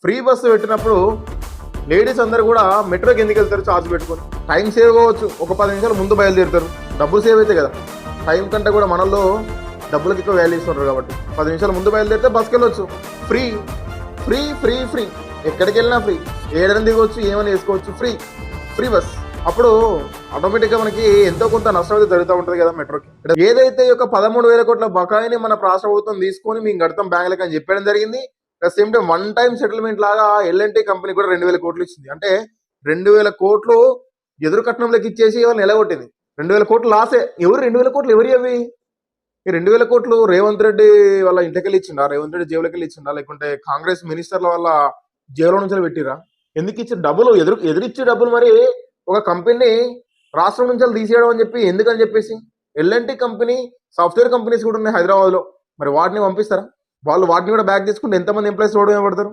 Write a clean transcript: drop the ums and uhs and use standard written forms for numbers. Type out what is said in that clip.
Free bus పెట్టినప్పుడు ladies అందరూ కూడా మెట్రోకి ఎందుకు వెళ్తారు ఛార్జ్ పెట్టుకొని? టైం సేవ్ కావచ్చు, ఒక 10 నిమిషాలు ముందు బయలుదేరుతారు, డబ్బులు సేవ్ అవుతాయి కదా. టైం కంటే కూడా మనల్లో డబ్బులకి ఎక్కువ వాల్యూ ఇస్తున్నారు కాబట్టి 10 నిమిషాలు ముందు బయలుదేరితే బస్కి వెళ్ళొచ్చు. ఫ్రీ ఫ్రీ ఫ్రీ ఫ్రీ, ఎక్కడికి వెళ్ళినా ఫ్రీ, ఏడని దిగవచ్చు, ఏమైనా వేసుకోవచ్చు, ఫ్రీ ఫ్రీ బస్. అప్పుడు ఆటోమేటిక్గా మనకి ఎంతో కొంత నష్టం అయితే జరుగుతూ ఉంటుంది కదా మెట్రోకి. ఏదైతే ఈ యొక్క 13,000 కోట్ల బకాయిని మన రాష్ట్ర ప్రభుత్వం తీసుకొని మేము కడతాం బ్యాంకులకి అని చెప్పడం జరిగింది. At same time one time settlement లాగా ఎల్ఎన్టీ కంపెనీ కూడా 2,000 కోట్లు ఇచ్చింది. అంటే 2,000 కోట్లు ఎదురు కట్నంలోకి ఇచ్చేసి వాళ్ళని నిలగొట్టింది. 2,000 కోట్లు లాసే. ఎవరు 2,000 కోట్లు ఎవరి అవి? ఈ 2,000 కోట్లు రేవంత్ రెడ్డి వాళ్ళ ఇంటికెళ్ళి ఇచ్చిండా, రేవంత్ రెడ్డి జేబులకి వెళ్ళి ఇచ్చిండా, లేకుంటే కాంగ్రెస్ మినిస్టర్ల వల్ల జేబులో నుంచి పెట్టిరా? ఎందుకు ఇచ్చిన డబ్బులు ఎదురిచ్చే డబ్బులు మరి ఒక కంపెనీని రాష్ట్రం నుంచి తీసేయడం అని చెప్పి ఎందుకని చెప్పేసి? ఎల్ఎన్టీ కంపెనీ సాఫ్ట్వేర్ కంపెనీస్ కూడా ఉన్నాయి హైదరాబాద్లో, మరి వాటిని పంపిస్తారా? వాళ్ళు వాటిని కూడా బ్యాక్ తీసుకుంటే ఎంతమంది ఎంప్లాయీస్ రోడ్డు మీద పడతారు?